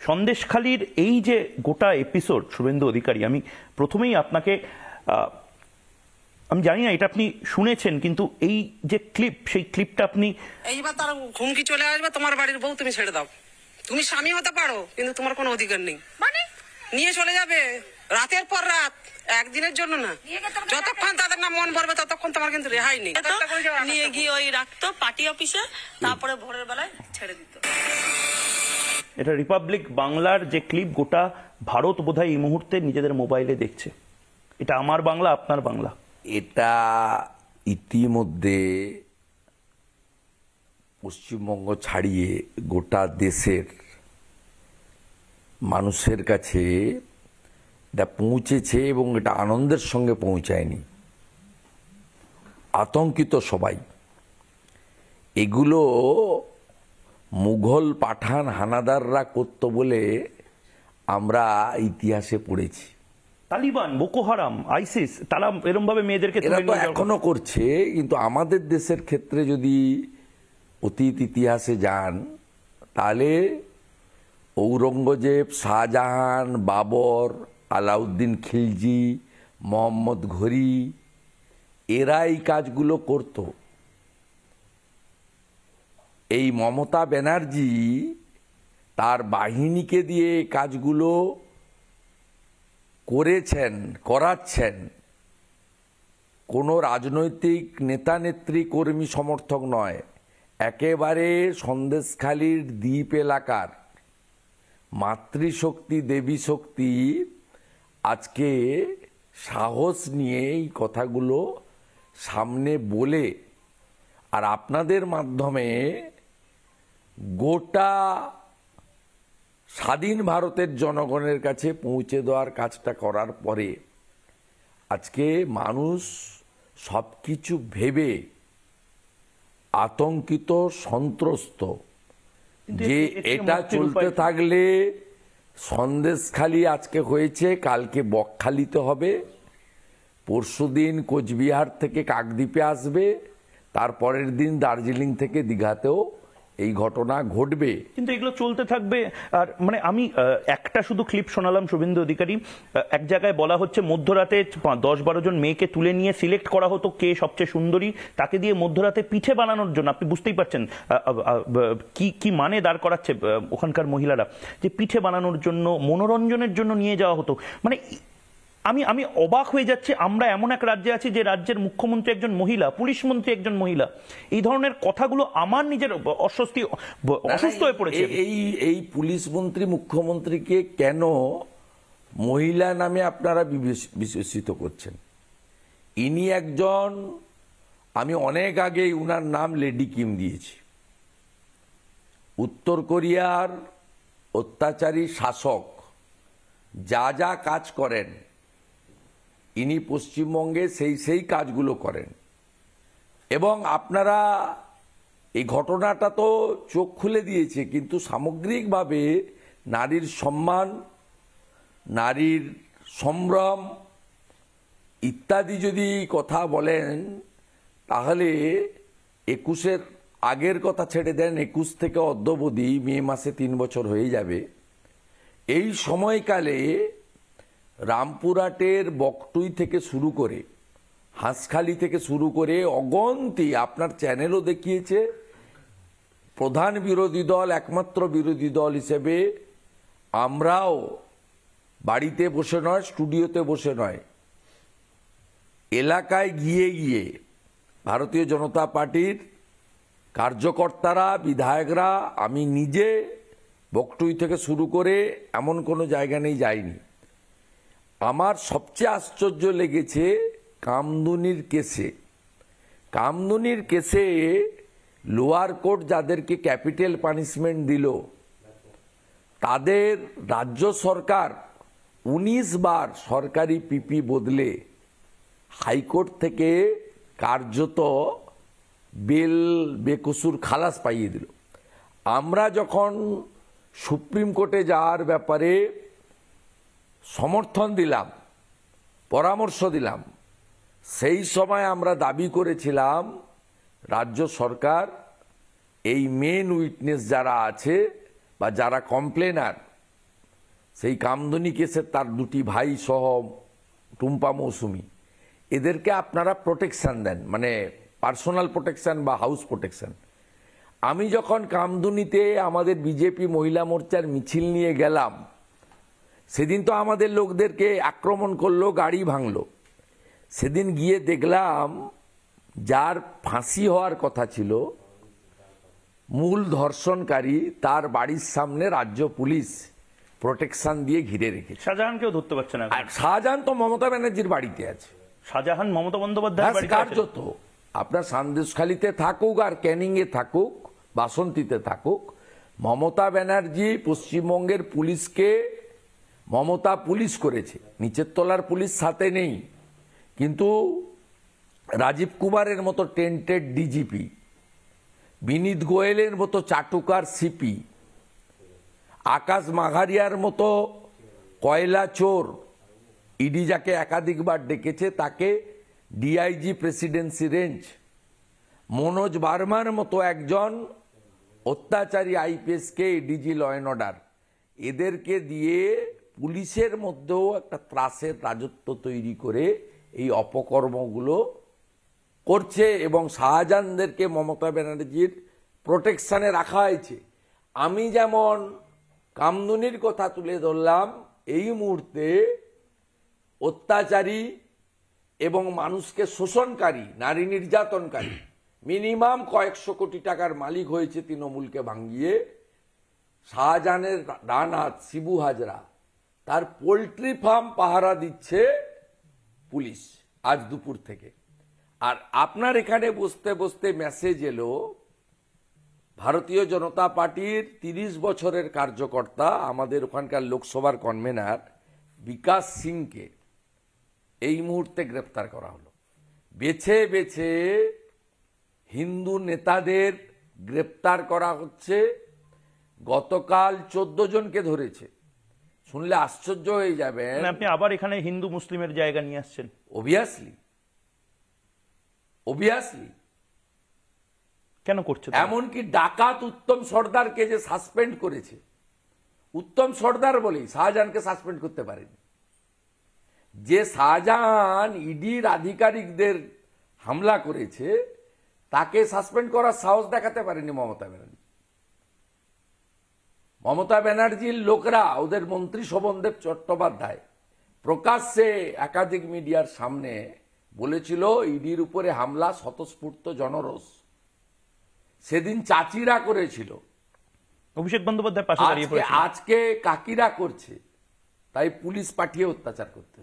সন্দেশখালির এই যে গোটা এপিসোড, শুভেন্দু অধিকারী, আমি প্রথমেই আপনাকে আমি জানি না এটা আপনি শুনেছেন, কিন্তু এই যে ক্লিপ, সেই ক্লিপটা আপনি এইবার তার হুমকি চলে আসবে, তোমার বাড়ির বউ তুমি ছেড়ে দাও, তুমি স্বামী হতে পারো কিন্তু তোমার কোনো অধিকার নেই, মানে নিয়ে চলে যাবে রাতের পর রাত, একদিনের জন্য না, যতক্ষণ তাদের না মন ভরবে ততক্ষণ তোমার কিন্তু রেহাই নেই। নিয়ে গিয়ে ওই রাখতো পার্টি অফিসে, তারপরে ভোরের বেলায় ছেড়ে দিত। এটা রিপাবলিক বাংলার যে ক্লিপ, গোটা ভারত বোধহয় এই মুহূর্তে নিজেদের মোবাইলে দেখছে। এটা আমার বাংলা, আপনার বাংলা। এটা ইতিমধ্যে পশ্চিমবঙ্গ ছাড়িয়ে গোটা দেশের মানুষের কাছে এটা পৌঁছেছে, এবং এটা আনন্দের সঙ্গে পৌঁছায়নি, আতঙ্কিত সবাই। এগুলো মুঘল পাঠান হানাদাররা করত বলে আমরা ইতিহাসে পড়েছি। তালিবান, বোকো হারাম, আইসিস, তারা এরকম ভাবে মেয়েদেরকে এরা তো এখনো করছে, কিন্তু আমাদের দেশের ক্ষেত্রে যদি অতীত ইতিহাসে যান, তাহলে ঔরঙ্গজেব, শাহজাহান, বাবর, আলাউদ্দিন খিলজি, মোহাম্মদ ঘুরি, এরা এই কাজগুলো করত। এই মমতা ব্যানার্জি তার বাহিনীকে দিয়ে কাজগুলো করেছেন, করাচ্ছেন। কোনো রাজনৈতিক নেতা নেত্রী কর্মী সমর্থক নয়, একেবারে সন্দেশখালির দ্বীপ এলাকার মাতৃশক্তি, দেবী শক্তি আজকে সাহস নিয়ে এই কথাগুলো সামনে বলে, আর আপনাদের মাধ্যমে গোটা স্বাধীন ভারতের জনগণের কাছে পৌঁছে দেওয়ার কাজটা করার পরে আজকে মানুষ সব কিছু ভেবে আতঙ্কিত, সন্ত্রস্ত যে এটা চলতে থাকলে সন্দেশখালি আজকে হয়েছে, কালকে বকখালিতে হবে, পরশুদিন কোচবিহার থেকে কাকদ্বীপে আসবে, তারপরের দিন দার্জিলিং থেকে দীঘাতেও এই ঘটনা ঘটবে। কিন্তু এগুলো চলতে থাকবে। আর মানে আমি একটা শুধু ক্লিপ শোনালাম শুভেন্দু অধিকারী, এক জায়গায় বলা হচ্ছে মধ্যরাতে 10-12 জন মেয়েকে তুলে নিয়ে সিলেক্ট করা হতো কে সবচেয়ে সুন্দরী, তাকে দিয়ে মধ্যরাতে পিঠে বানানোর জন্য। আপনি বুঝতেই পারছেন কি কি মানে দাঁড় করাচ্ছে ওখানকার মহিলারা, যে পিঠে বানানোর জন্য, মনোরঞ্জনের জন্য নিয়ে যাওয়া হতো। মানে আমি অবাক হয়ে যাচ্ছি, আমরা এমন এক রাজ্যে আছি যে রাজ্যের মুখ্যমন্ত্রী একজন মহিলা, পুলিশ মন্ত্রী একজন মহিলা। এই ধরনের কথাগুলো আমার নিজের অসুস্থ হয়ে পড়েছে। এই পুলিশ মন্ত্রী, মুখ্যমন্ত্রীকে কেন মহিলা নামে আপনারা বিশেষিত করছেন? ইনি একজন, আমি অনেক আগে উনার নাম লেডি কিম দিয়েছি। উত্তর কোরিয়ার অত্যাচারী শাসক যা যা কাজ করেন, ইনি পশ্চিমবঙ্গে সেই কাজগুলো করেন। এবং আপনারা এই ঘটনাটা তো চোখ খুলে দিয়েছে, কিন্তু সামগ্রিকভাবে নারীর সম্মান, নারীর সম্ভ্রম ইত্যাদি যদি কথা বলেন, তাহলে 21-এর আগের কথা ছেড়ে দেন, 21 থেকে অদ্যাবধি মে মাসে 3 বছর হয়ে যাবে। এই সময়কালে রামপুরহাটের বকটুই থেকে শুরু করে, হাঁসখালি থেকে শুরু করে অগন্তি, আপনার চ্যানেলও দেখিয়েছে, প্রধান বিরোধী দল, একমাত্র বিরোধী দল হিসেবে আমরাও বাড়িতে বসে নয়, স্টুডিওতে বসে নয়, এলাকায় গিয়ে গিয়ে ভারতীয় জনতা পার্টির কার্যকর্তারা, বিধায়করা, আমি নিজে বকটুই থেকে শুরু করে এমন কোনো জায়গা নেই যায়নি। আমার সবচেয়ে আশ্চর্য লেগেছে কামদুনির কেসে। কামদুনির কেসে লোয়ার কোর্ট যাদেরকে ক্যাপিটাল পানিশমেন্ট দিল, তাদের রাজ্য সরকার 19 বার সরকারি পিপি বদলে হাইকোর্ট থেকে কার্যত বেল বেকসুর খালাস পাইয়ে দিল। আমরা যখন সুপ্রিম কোর্টে যাওয়ার ব্যাপারে সমর্থন দিলাম, পরামর্শ দিলাম, সেই সময় আমরা দাবি করেছিলাম রাজ্য সরকার এই মেন উইটনেস যারা আছে বা যারা কমপ্লেনার, সেই কামদুনি কেসে তার দুটি ভাই সহ টুম্পা মৌসুমি, এদেরকে আপনারা প্রোটেকশন দেন, মানে পার্সোনাল প্রোটেকশন বা হাউস প্রোটেকশন। আমি যখন কামদুনিতে আমাদের বিজেপি মহিলা মোর্চার মিছিল নিয়ে গেলাম, সেদিন তো আমাদের লোকদেরকে আক্রমণ করলো, গাড়ি ভাঙলো। সেদিন গিয়ে দেখলাম যার ফাঁসি হওয়ার কথা ছিল, মূল ধর্ষণকারী, তার বাড়ির সামনে রাজ্য পুলিশ প্রোটেকশন দিয়ে ঘিরে রেখেছে। শাহজাহানকেও ধরতে পারছে না। আর শাহজাহান তো মমতা ব্যানার্জির বাড়িতে আছে। শাহজাহান মমতা বন্দ্যোপাধ্যায়ের বাড়িতে আছে। কার্যত আপনার সন্দেশখালীতে থাকুক আর ক্যানিংয়ে থাকুক, বাসন্তীতে থাকুক, মমতা ব্যানার্জি পশ্চিমবঙ্গের পুলিশকে মমতা পুলিশ করেছে, নিচের তলার পুলিশ সাথে নেই। কিন্তু রাজীব কুমারের মতো টেন্টেড ডিজিপি, বিনীত গোয়েলের মতো চাটুকার সিপি, আকাশ মাঘারিয়ার মতো কয়লা চোর, ইডি যাকে একাধিকবার ডেকেছে তাকে ডিআইজি প্রেসিডেন্সি রেঞ্জ, মনোজ বার্মার মতো একজন অত্যাচারী আইপিএসকে ডিজি ল অ্যান্ড অর্ডার, এদেরকে দিয়ে পুলিশের মধ্যেও একটা ত্রাসের রাজত্ব তৈরি করে এই অপকর্মগুলো করছে এবং শাহজাহানদেরকে মমতা ব্যানার্জির প্রোটেকশনে রাখা হয়েছে। আমি যেমন কামদুনির কথা তুলে ধরলাম, এই মুহূর্তে অত্যাচারী এবং মানুষকে শোষণকারী, নারী নির্যাতনকারী, মিনিমাম কয়েকশো কোটি টাকার মালিক হয়েছে তৃণমূলকে ভাঙিয়ে শাহজাহানের ডান হাত শিবু হাজরা, তার পোল্ট্রি ফার্ম পাহারা দিচ্ছে পুলিশ আজ দুপুর থেকে। আর আপনার এখানে বসতে বসতে মেসেজ এলো ভারতীয় জনতা পার্টির 30 বছরের কার্যকর্তা, আমাদের ওখানকার লোকসভার কনভেনার বিকাশ সিংকে এই মুহূর্তে গ্রেপ্তার করা হলো। বেছে বেছে হিন্দু নেতাদের গ্রেপ্তার করা হচ্ছে। গতকাল 14 জনকে ধরেছে, শুনলে আশ্চর্য হয়ে যাবেন। আপনি আবার এখানে হিন্দু মুসলিমের জায়গা নিয়ে আসছেন। অবভিয়াসলি কেন করছে? এমনকি ডাকাত উত্তম সর্দারকে যে সাসপেন্ড করেছে, উত্তম সর্দার বলেই শাহজাহানকে সাসপেন্ড করতে পারেনি। যে শাহজাহান ইডির আধিকারিকদের হামলা করেছে তাকে সাসপেন্ড করার সাহস দেখাতে পারেনি মমতা ব্যানার্জি। মমতা ব্যানার্জির লোকরা, ওদের মন্ত্রী শোভনদেব চট্টোপাধ্যায় প্রকাশ্যে একাধিক মিডিয়ার সামনে বলেছিল ইডির উপরে হামলা স্বতঃস্ফূর্ত জনরোষ। সেদিন চাচিরা করেছিল, অভিষেক বন্দ্যোপাধ্যায় পাশে দাঁড়িয়ে পড়েছে। আজকে কাকিরা করছে, তাই পুলিশ পাঠিয়ে অত্যাচার করছে।